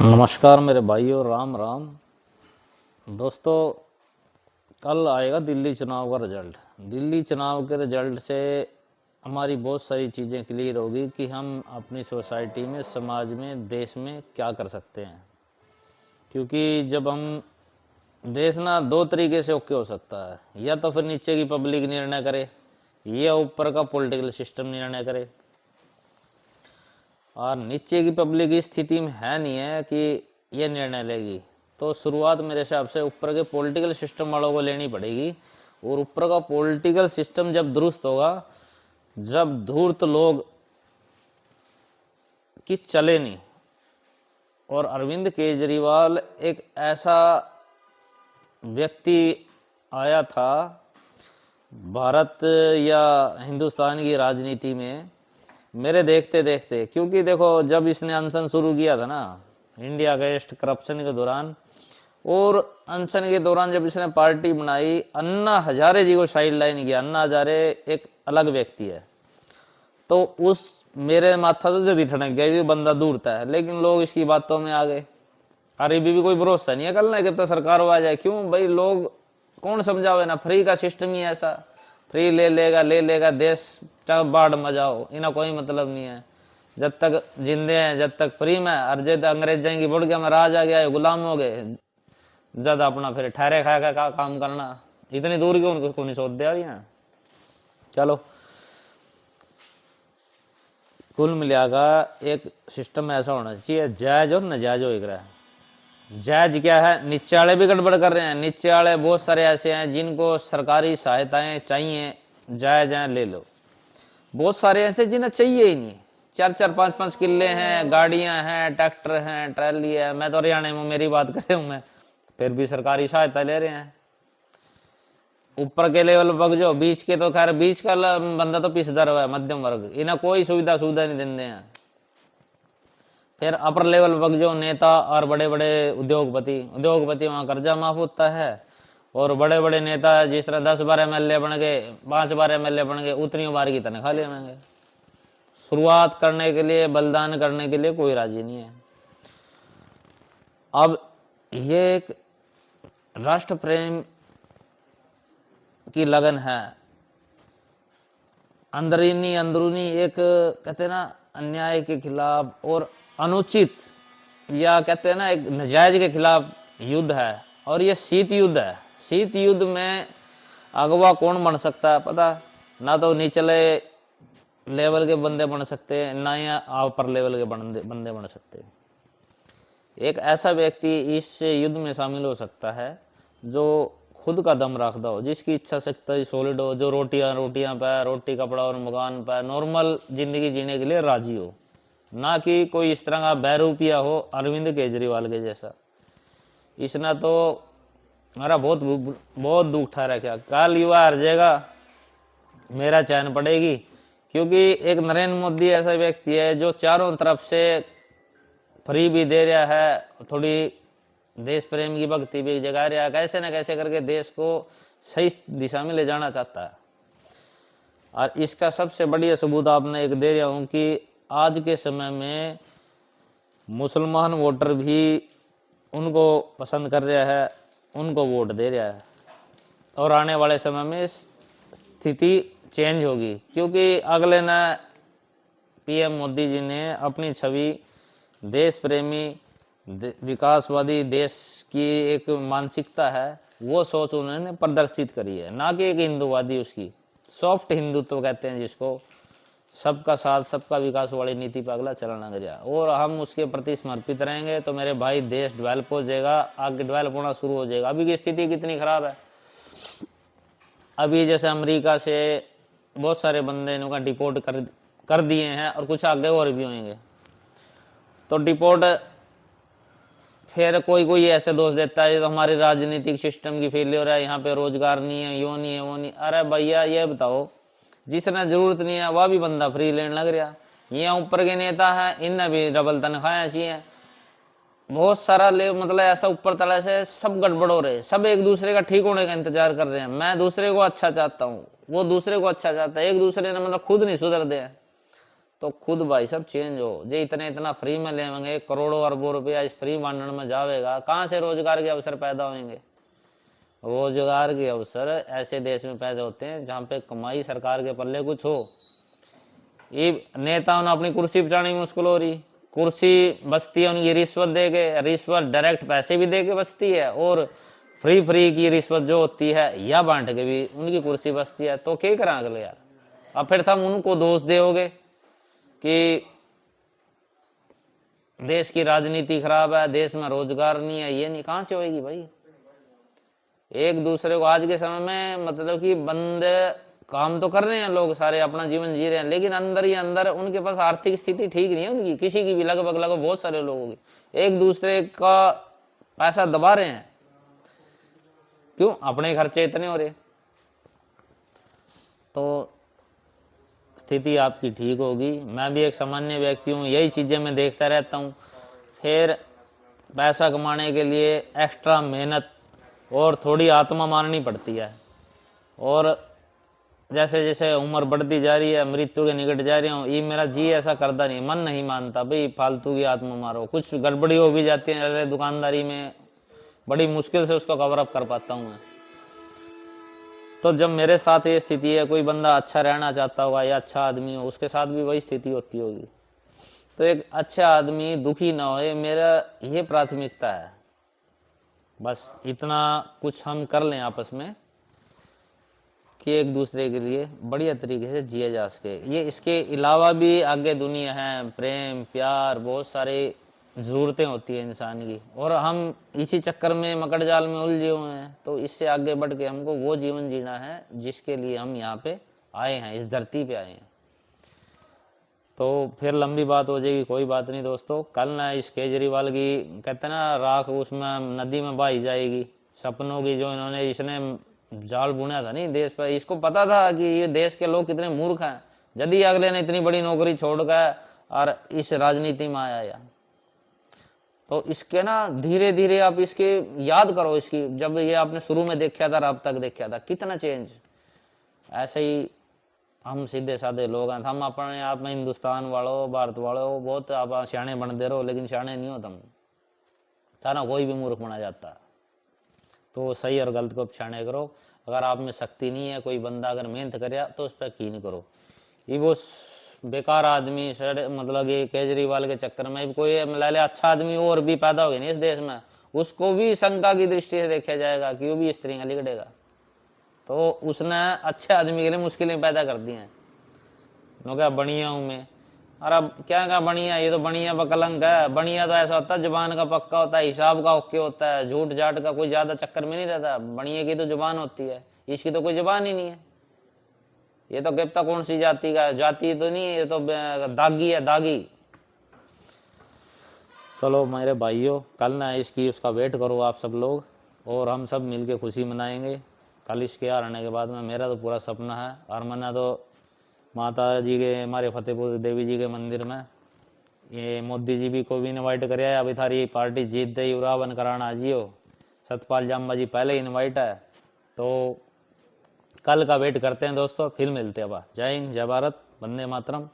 नमस्कार मेरे भाइयों, राम राम। दोस्तों, कल आएगा दिल्ली चुनाव का रिजल्ट। दिल्ली चुनाव के रिजल्ट से हमारी बहुत सारी चीज़ें क्लियर होगी कि हम अपनी सोसाइटी में, समाज में, देश में क्या कर सकते हैं। क्योंकि जब हम देश ना दो तरीके से ओके हो सकता है, या तो फिर नीचे की पब्लिक निर्णय करे या ऊपर का पॉलिटिकल सिस्टम निर्णय करे। और नीचे की पब्लिक की स्थिति में है नहीं है कि ये निर्णय लेगी, तो शुरुआत मेरे हिसाब से ऊपर के पॉलिटिकल सिस्टम वालों को लेनी पड़ेगी। और ऊपर का पॉलिटिकल सिस्टम जब दुरुस्त होगा, जब धूर्त लोग की चले नहीं। और अरविंद केजरीवाल एक ऐसा व्यक्ति आया था भारत या हिंदुस्तान की राजनीति में, मेरे देखते देखते, क्योंकि देखो जब इसने अनशन शुरू किया था ना इंडिया अगेंस्ट करप्शन के दौरान, और अनशन के दौरान जब इसने पार्टी बनाई, अन्ना हजारे जी को साइड लाइन किया। अन्ना हजारे एक अलग व्यक्ति है, तो उस मेरे माथा तो जल्दी ठनक गया कि बंदा दूरता है, लेकिन लोग इसकी बातों में आ गए। अरे भी कोई भरोसा नहीं है कल ना कि सरकार आ जाए। क्यों भाई, लोग कौन समझावे ना, फ्री का सिस्टम ही ऐसा, फ्री ले लेगा देश, चाहे बाढ़ मजाओ, इन्हें कोई मतलब नहीं है। जब तक जिंदे हैं, जब तक फ्री में, और जब अंग्रेजों की बुढ़ गया में राज आ गया, गुलाम हो गए, जब अपना फिर ठहरे खा का काम करना। इतनी दूर क्यों उनको नहीं सोच दे रही है। चलो, कुल मिलाकर एक सिस्टम ऐसा होना चाहिए, जायज और नाजायज हो रहा है। जायज क्या है, नीचे वाले भी गड़बड़ कर रहे हैं। नीचे वाले बहुत सारे ऐसे हैं जिनको सरकारी सहायताएं चाहिए, जायज हैं, ले लो। बहुत सारे ऐसे जिन्हें चाहिए ही नहीं, 4-4, 5-5 किले हैं, गाड़ियां हैं, ट्रैक्टर हैं, ट्रैली है। मैं तो हरियाणा में, मेरी बात कर रहा हूं मैं, फिर भी सरकारी सहायता ले रहे हैं। ऊपर के लेवल बग जाओ, बीच के तो खैर बीच का बंदा तो पिसदार है, मध्यम वर्ग, इन्हें कोई सुविधा नहीं देते हैं। फिर अपर लेवल बग जाओ, नेता और बड़े बड़े उद्योगपति वहां कर्जा माफ होता है। और बड़े बड़े नेता जिस तरह 10-12 एमएलए बन गए, 5-12 एमएलए बन गए, उतनी उम्र की तनख्वाह ले लेंगे। शुरुआत करने के लिए, बलिदान करने के लिए कोई राजी नहीं है। अब ये एक राष्ट्र प्रेम की लगन है, अंदरूनी एक कहते हैं ना अन्याय के खिलाफ और अनुचित, या कहते हैं ना एक नजायज के खिलाफ युद्ध है। और ये शीत युद्ध है। शीत युद्ध में अगवा कौन बन सकता है पता, ना तो निचले लेवल के बंदे बन सकते हैं, ना ही अपर लेवल के बंदे बन सकते। एक ऐसा व्यक्ति इस युद्ध में शामिल हो सकता है जो खुद का दम रखता हो, जिसकी इच्छा शक्ति सॉलिड हो, जो रोटियां पे, रोटी कपड़ा और मकान पे नॉर्मल जिंदगी जीने के लिए राजी हो, ना कि कोई इस तरह का बहरूपिया हो अरविंद केजरीवाल के जैसा। इसने तो हमारा बहुत दुख उठा रखा। कल युवा हर जाएगा, मेरा चैन पड़ेगी। क्योंकि एक नरेंद्र मोदी ऐसा व्यक्ति है जो चारों तरफ से फ्री भी दे रहा है, थोड़ी देश प्रेम की भक्ति भी जगा रहा है, कैसे न कैसे करके देश को सही दिशा में ले जाना चाहता है। और इसका सबसे बढ़िया सबूत आपने एक दे रहा हूं कि आज के समय में मुसलमान वोटर भी उनको पसंद कर रहा है, उनको वोट दे रहा है। और आने वाले समय में स्थिति चेंज होगी, क्योंकि अगले न पीएम मोदी जी ने अपनी छवि देश प्रेमी, विकासवादी देश की एक मानसिकता है, वो सोच उन्होंने प्रदर्शित करी है, ना कि एक हिंदूवादी, उसकी सॉफ्ट हिंदुत्व कहते हैं जिसको, सबका साथ सबका विकास वाली नीति पर अगला चलना गया। और हम उसके प्रति समर्पित रहेंगे तो मेरे भाई देश डेवलप हो जाएगा, आगे डेवलप होना शुरू हो जाएगा। अभी की स्थिति कितनी खराब है। अभी जैसे अमेरिका से बहुत सारे बंदे इनका डिपोर्ट कर दिए हैं, और कुछ आगे और भी होंगे। तो डिपोर्ट फिर कोई ऐसे दोष देता है तो हमारी राजनीतिक सिस्टम की फेलियर है, यहाँ पे रोजगार नहीं है, यो नहीं है, वो नहीं। अरे भैया ये बताओ, जिसने जरूरत नहीं है वह भी बंदा फ्री लेने लग रहा। यहाँ ऊपर के नेता है, इनने भी डबल तनख्वाहें चाहिए, बहुत सारा मतलब ऐसा ऊपर तरह से सब गड़बड़ हो रहे, सब एक दूसरे का ठीक होने का इंतजार कर रहे हैं। मैं दूसरे को अच्छा चाहता हूँ, वो दूसरे को अच्छा चाहता है, एक दूसरे ने मतलब खुद नहीं सुधर दे। तो खुद भाई सब चेंज हो। जे इतना फ्री में लेंगे, करोड़ों अरबों रुपया इस फ्री बांटने में जावेगा, कहाँ से रोजगार के अवसर पैदा होंगे? रोजगार के अवसर ऐसे देश में पैदा होते हैं जहाँ पे कमाई सरकार के पल्ले कुछ हो। ये नेताओं ने अपनी कुर्सी बचाने में मुश्किल हो रही, कुर्सी बचती है उनकी रिश्वत दे के, रिश्वत डायरेक्ट पैसे भी दे के बचती है, और फ्री की रिश्वत जो होती है या बांट के भी उनकी कुर्सी बचती है। तो क्या करा अगले यार? अब फिर तुम उनको दोष दोगे कि देश की राजनीति खराब है, देश में रोजगार नहीं है, ये नहीं, कहां से होगी भाई? एक दूसरे को आज के समय में मतलब कि बंदे काम तो कर रहे हैं, लोग सारे अपना जीवन जी रहे हैं, लेकिन अंदर ही अंदर उनके पास आर्थिक स्थिति ठीक नहीं है उनकी, किसी की भी, लगभग बहुत सारे लोगों की, एक दूसरे का पैसा दबा रहे हैं। क्यों? अपने खर्चे इतने हो रहे। तो स्थिति आपकी ठीक होगी। मैं भी एक सामान्य व्यक्ति हूँ, यही चीजें मैं देखता रहता हूँ। फिर पैसा कमाने के लिए एक्स्ट्रा मेहनत और थोड़ी आत्मा मारनी पड़ती है, और जैसे जैसे उम्र बढ़ती जा रही है, मृत्यु के निकट जा रही हूँ, ये मेरा जी ऐसा करता नहीं, मन नहीं मानता भाई फालतू की आत्मा मारो। कुछ गड़बड़ी हो भी जाती है जैसे दुकानदारी में, बड़ी मुश्किल से उसको कवर अप कर पाता हूँ मैं। तो जब मेरे साथ ये स्थिति है, कोई बंदा अच्छा रहना चाहता होगा या अच्छा आदमी हो, उसके साथ भी वही स्थिति होती होगी। तो एक अच्छा आदमी दुखी ना होए, मेरा ये प्राथमिकता है। बस इतना कुछ हम कर लें आपस में कि एक दूसरे के लिए बढ़िया तरीके से जिया जा सके। ये इसके अलावा भी आगे दुनिया है, प्रेम प्यार, बहुत सारी ज़रूरतें होती है इंसान की, और हम इसी चक्कर में मकड़ जाल में उलझे हुए हैं। तो इससे आगे बढ़ के हमको वो जीवन जीना है जिसके लिए हम यहाँ पे आए हैं, इस धरती पे आए हैं। तो फिर लंबी बात हो जाएगी, कोई बात नहीं दोस्तों। कल ना इस केजरीवाल की कहते ना राख उसमें नदी में बही जाएगी, सपनों की जो इन्होंने इसने जाल बुना था नहीं देश पर, इसको पता था कि ये देश के लोग कितने मूर्ख हैं, यदि अगले ने इतनी बड़ी नौकरी छोड़ कर और इस राजनीति में आया। तो इसके ना धीरे धीरे आप इसके याद करो, इसकी जब ये आपने शुरू में देखा था और अब तक देखा था, कितना चेंज। ऐसे ही हम सीधे साधे लोग हैं, हम अपने आप में हिंदुस्तान वालों, भारत वालों बहुत आप सियाने बनते रहो, लेकिन सियाने नहीं हो तुम, थाना कोई भी मूर्ख बना जाता। तो सही और गलत को पहचाने करो। अगर आप में शक्ति नहीं है, कोई बंदा अगर मेहनत करे तो उस पर यकीन करो। ये वो बेकार आदमी मतलब ये केजरीवाल के चक्कर में कोई ले अच्छा आदमी और भी पैदा हो गया नहीं इस देश में, उसको भी शंका की दृष्टि से देखा जाएगा कि वो भी स्त्री लिगड़ेगा। तो उसने अच्छे आदमी के लिए मुश्किलें पैदा कर दी हैं। क्या बढ़िया हूं मैं, और अब क्या क्या बढ़िया, ये तो बढ़िया बकलंक है। बढ़िया तो ऐसा होता है जुबान का पक्का होता है, हिसाब का ओके होता है, झूठ झाट का कोई ज्यादा चक्कर में नहीं रहता। बढ़िया की तो जुबान होती है, इसकी तो कोई जुबान ही नहीं है। ये तो गिप्ता कौन सी जाति का, जाति तो नहीं, ये तो दागी है, दागी। चलो मेरे भाइयों, कल ना इसकी उसका वेट करो आप सब लोग, और हम सब मिलके खुशी मनाएंगे। कल इसके आने के बाद में मेरा तो पूरा सपना है, और मैंने तो माता जी के, हमारे फतेहपुर देवी जी के मंदिर में ये मोदी जी भी को भी इनवाइट करे, अभी थारी पार्टी जीत दे युरावन कराना जियो, सतपाल जाम्बा जी पहले ही इनवाइट है। तो कल का वेट करते हैं दोस्तों, फिर मिलते हैं। जय हिंद, जय भारत, वंदे मातरम।